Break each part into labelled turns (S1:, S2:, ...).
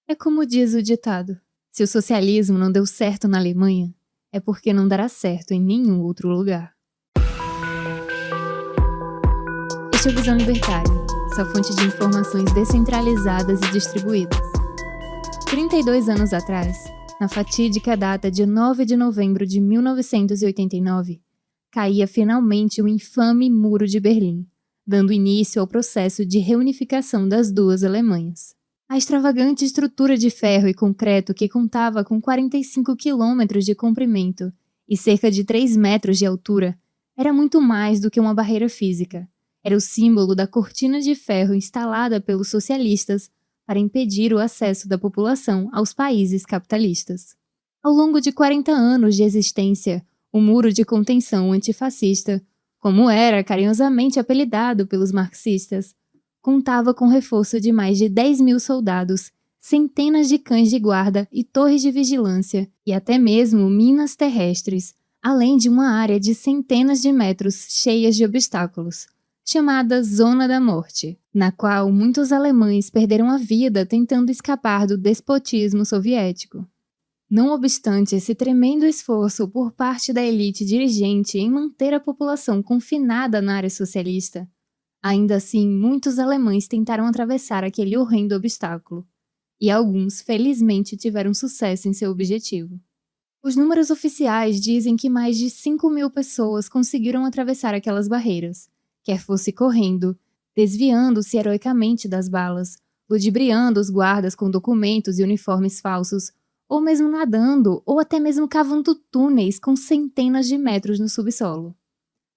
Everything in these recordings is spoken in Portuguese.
S1: É como diz o ditado: se o socialismo não deu certo na Alemanha, é porque não dará certo em nenhum outro lugar. Este é o Visão Libertária, sua fonte de informações descentralizadas e distribuídas. 32 anos atrás, na fatídica data de 9 de novembro de 1989, caía finalmente o infame Muro de Berlim, dando início ao processo de reunificação das duas Alemanhas. A extravagante estrutura de ferro e concreto, que contava com 45 quilômetros de comprimento e cerca de 3 metros de altura, era muito mais do que uma barreira física. Era o símbolo da cortina de ferro instalada pelos socialistas para impedir o acesso da população aos países capitalistas. Ao longo de 40 anos de existência, o Muro de Contenção Antifascista, como era carinhosamente apelidado pelos marxistas, contava com reforço de mais de 10 mil soldados, centenas de cães de guarda e torres de vigilância, e até mesmo minas terrestres, além de uma área de centenas de metros cheias de obstáculos, chamada Zona da Morte, na qual muitos alemães perderam a vida tentando escapar do despotismo soviético. Não obstante esse tremendo esforço por parte da elite dirigente em manter a população confinada na área socialista, ainda assim muitos alemães tentaram atravessar aquele horrendo obstáculo, e alguns felizmente tiveram sucesso em seu objetivo. Os números oficiais dizem que mais de 5 mil pessoas conseguiram atravessar aquelas barreiras, quer fosse correndo, desviando-se heroicamente das balas, ludibriando os guardas com documentos e uniformes falsos, ou mesmo nadando, ou até mesmo cavando túneis com centenas de metros no subsolo.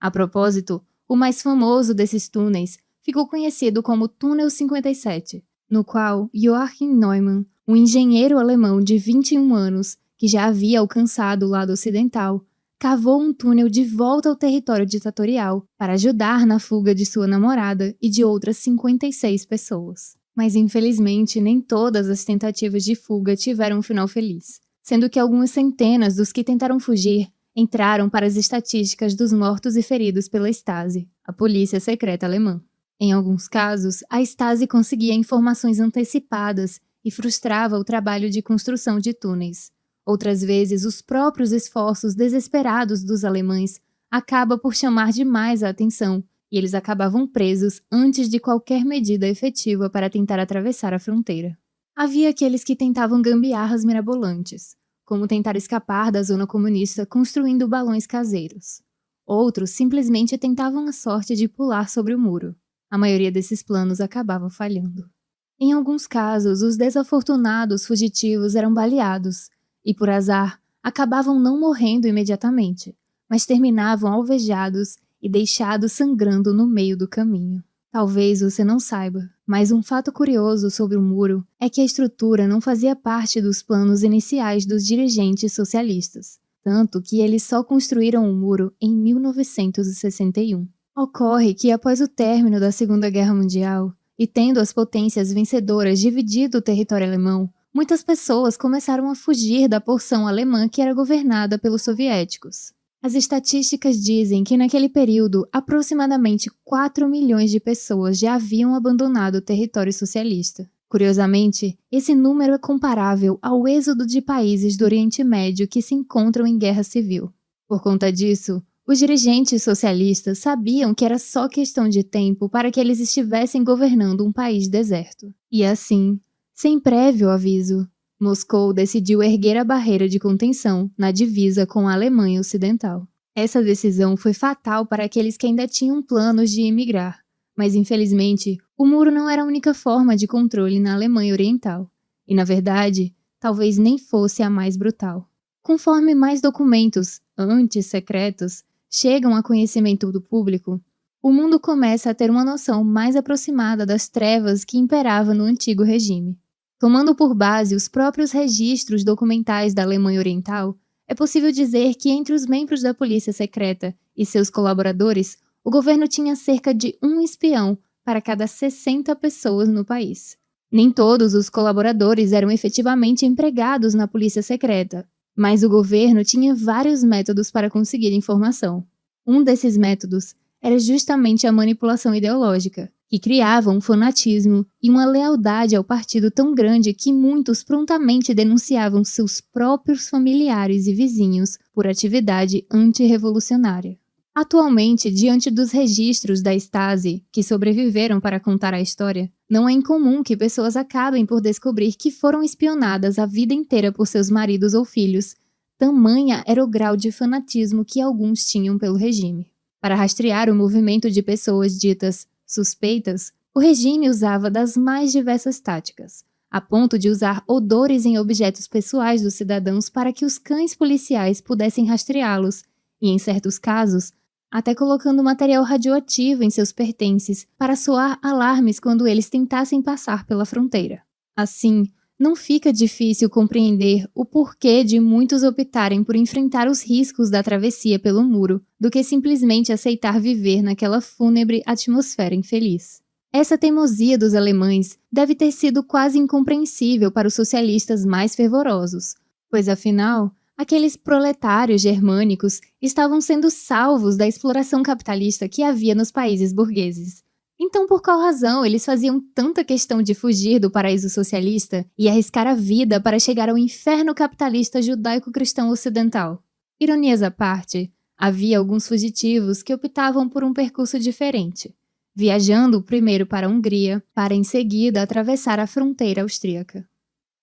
S1: A propósito, o mais famoso desses túneis ficou conhecido como Túnel 57, no qual Joachim Neumann, um engenheiro alemão de 21 anos, que já havia alcançado o lado ocidental, cavou um túnel de volta ao território ditatorial para ajudar na fuga de sua namorada e de outras 56 pessoas. Mas infelizmente nem todas as tentativas de fuga tiveram um final feliz, sendo que algumas centenas dos que tentaram fugir entraram para as estatísticas dos mortos e feridos pela Stasi, a polícia secreta alemã. Em alguns casos, a Stasi conseguia informações antecipadas e frustrava o trabalho de construção de túneis. Outras vezes, os próprios esforços desesperados dos alemães acabam por chamar demais a atenção, e eles acabavam presos antes de qualquer medida efetiva para tentar atravessar a fronteira. Havia aqueles que tentavam gambiarras mirabolantes, como tentar escapar da zona comunista construindo balões caseiros. Outros simplesmente tentavam a sorte de pular sobre o muro. A maioria desses planos acabava falhando. Em alguns casos, os desafortunados fugitivos eram baleados, e por azar, acabavam não morrendo imediatamente, mas terminavam alvejados e deixados sangrando no meio do caminho. Talvez você não saiba, mas um fato curioso sobre o muro é que a estrutura não fazia parte dos planos iniciais dos dirigentes socialistas, tanto que eles só construíram o muro em 1961. Ocorre que após o término da Segunda Guerra Mundial, e tendo as potências vencedoras dividido o território alemão, muitas pessoas começaram a fugir da porção alemã que era governada pelos soviéticos. As estatísticas dizem que naquele período, aproximadamente 4 milhões de pessoas já haviam abandonado o território socialista. Curiosamente, esse número é comparável ao êxodo de países do Oriente Médio que se encontram em guerra civil. Por conta disso, os dirigentes socialistas sabiam que era só questão de tempo para que eles estivessem governando um país deserto. E assim, sem prévio aviso, Moscou decidiu erguer a barreira de contenção na divisa com a Alemanha Ocidental. Essa decisão foi fatal para aqueles que ainda tinham planos de emigrar, mas infelizmente, o muro não era a única forma de controle na Alemanha Oriental, e na verdade, talvez nem fosse a mais brutal. Conforme mais documentos, antes secretos, chegam a conhecimento do público, o mundo começa a ter uma noção mais aproximada das trevas que imperavam no antigo regime. Tomando por base os próprios registros documentais da Alemanha Oriental, é possível dizer que entre os membros da polícia secreta e seus colaboradores, o governo tinha cerca de um espião para cada 60 pessoas no país. Nem todos os colaboradores eram efetivamente empregados na polícia secreta, mas o governo tinha vários métodos para conseguir informação. Um desses métodos era justamente a manipulação ideológica, que criavam um fanatismo e uma lealdade ao partido tão grande que muitos prontamente denunciavam seus próprios familiares e vizinhos por atividade antirrevolucionária. Atualmente, diante dos registros da Stasi, que sobreviveram para contar a história, não é incomum que pessoas acabem por descobrir que foram espionadas a vida inteira por seus maridos ou filhos. Tamanha era o grau de fanatismo que alguns tinham pelo regime. Para rastrear o movimento de pessoas ditas suspeitas, o regime usava das mais diversas táticas, a ponto de usar odores em objetos pessoais dos cidadãos para que os cães policiais pudessem rastreá-los, e, em certos casos, até colocando material radioativo em seus pertences para soar alarmes quando eles tentassem passar pela fronteira. Assim, não fica difícil compreender o porquê de muitos optarem por enfrentar os riscos da travessia pelo muro do que simplesmente aceitar viver naquela fúnebre atmosfera infeliz. Essa teimosia dos alemães deve ter sido quase incompreensível para os socialistas mais fervorosos, pois afinal, aqueles proletários germânicos estavam sendo salvos da exploração capitalista que havia nos países burgueses. Então, por qual razão eles faziam tanta questão de fugir do paraíso socialista e arriscar a vida para chegar ao inferno capitalista judaico-cristão ocidental? Ironias à parte, havia alguns fugitivos que optavam por um percurso diferente, viajando primeiro para a Hungria, para em seguida atravessar a fronteira austríaca.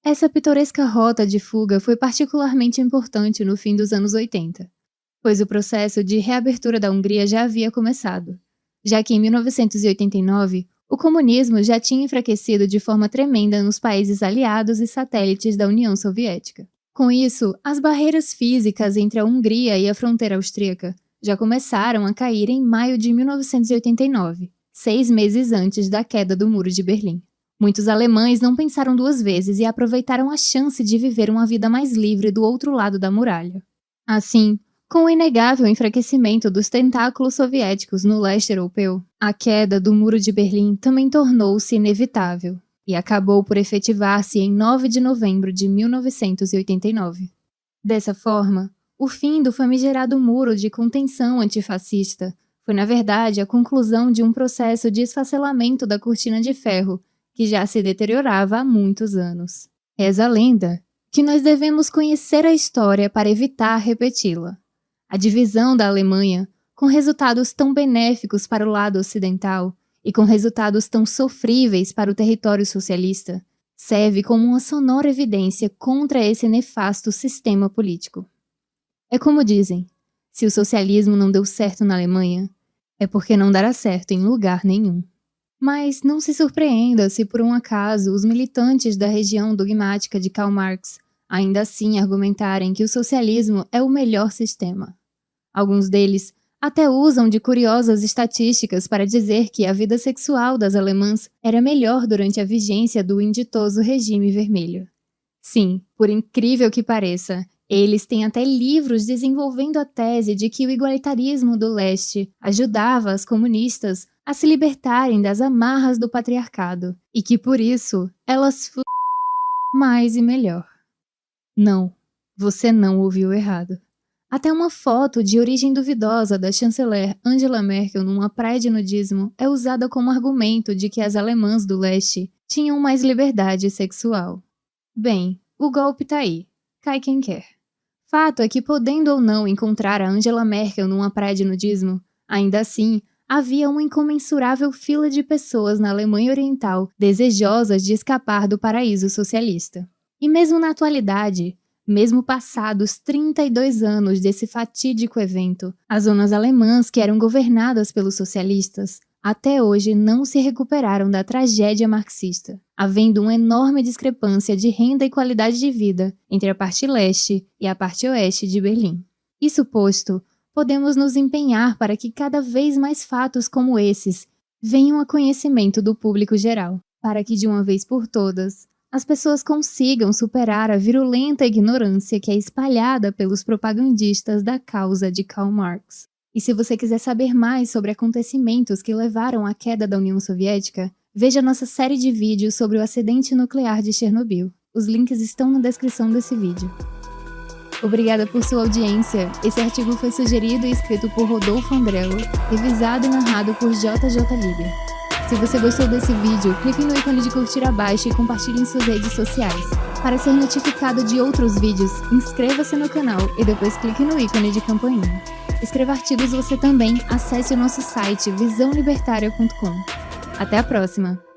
S1: Essa pitoresca rota de fuga foi particularmente importante no fim dos anos 80, pois o processo de reabertura da Hungria já havia começado, já que em 1989 o comunismo já tinha enfraquecido de forma tremenda nos países aliados e satélites da União Soviética. Com isso, as barreiras físicas entre a Hungria e a fronteira austríaca já começaram a cair em maio de 1989, 6 meses antes da queda do Muro de Berlim. Muitos alemães não pensaram duas vezes e aproveitaram a chance de viver uma vida mais livre do outro lado da muralha. Assim, com o inegável enfraquecimento dos tentáculos soviéticos no leste europeu, a queda do Muro de Berlim também tornou-se inevitável e acabou por efetivar-se em 9 de novembro de 1989. Dessa forma, o fim do famigerado muro de contenção antifascista foi, na verdade, a conclusão de um processo de esfacelamento da cortina de ferro que já se deteriorava há muitos anos. Reza a lenda que nós devemos conhecer a história para evitar repeti-la. A divisão da Alemanha, com resultados tão benéficos para o lado ocidental e com resultados tão sofríveis para o território socialista, serve como uma sonora evidência contra esse nefasto sistema político. É como dizem, se o socialismo não deu certo na Alemanha, é porque não dará certo em lugar nenhum. Mas não se surpreenda se por um acaso os militantes da região dogmática de Karl Marx ainda assim argumentarem que o socialismo é o melhor sistema. Alguns deles até usam de curiosas estatísticas para dizer que a vida sexual das alemãs era melhor durante a vigência do inditoso regime vermelho. Sim, por incrível que pareça, eles têm até livros desenvolvendo a tese de que o igualitarismo do leste ajudava as comunistas a se libertarem das amarras do patriarcado e que, por isso, elas mais e melhor. Não, você não ouviu errado. Até uma foto de origem duvidosa da chanceler Angela Merkel numa praia de nudismo é usada como argumento de que as alemãs do leste tinham mais liberdade sexual. Bem, o golpe tá aí. Cai quem quer. Fato é que, podendo ou não encontrar a Angela Merkel numa praia de nudismo, ainda assim, havia uma incomensurável fila de pessoas na Alemanha Oriental desejosas de escapar do paraíso socialista. E mesmo na atualidade, mesmo passados 32 anos desse fatídico evento, as zonas alemãs que eram governadas pelos socialistas até hoje não se recuperaram da tragédia marxista, havendo uma enorme discrepância de renda e qualidade de vida entre a parte leste e a parte oeste de Berlim. Isso posto, podemos nos empenhar para que cada vez mais fatos como esses venham a conhecimento do público geral, para que de uma vez por todas as pessoas consigam superar a virulenta ignorância que é espalhada pelos propagandistas da causa de Karl Marx. E se você quiser saber mais sobre acontecimentos que levaram à queda da União Soviética, veja nossa série de vídeos sobre o acidente nuclear de Chernobyl. Os links estão na descrição desse vídeo. Obrigada por sua audiência. Esse artigo foi sugerido e escrito por Rodolfo Andrello, revisado e narrado por JJ Líder. Se Se você gostou desse vídeo, clique no ícone de curtir abaixo e compartilhe em suas redes sociais. Para ser notificado de outros vídeos, inscreva-se no canal e depois clique no ícone de campainha. Escreva artigos você também, acesse o nosso site visãolibertaria.com. Até a próxima!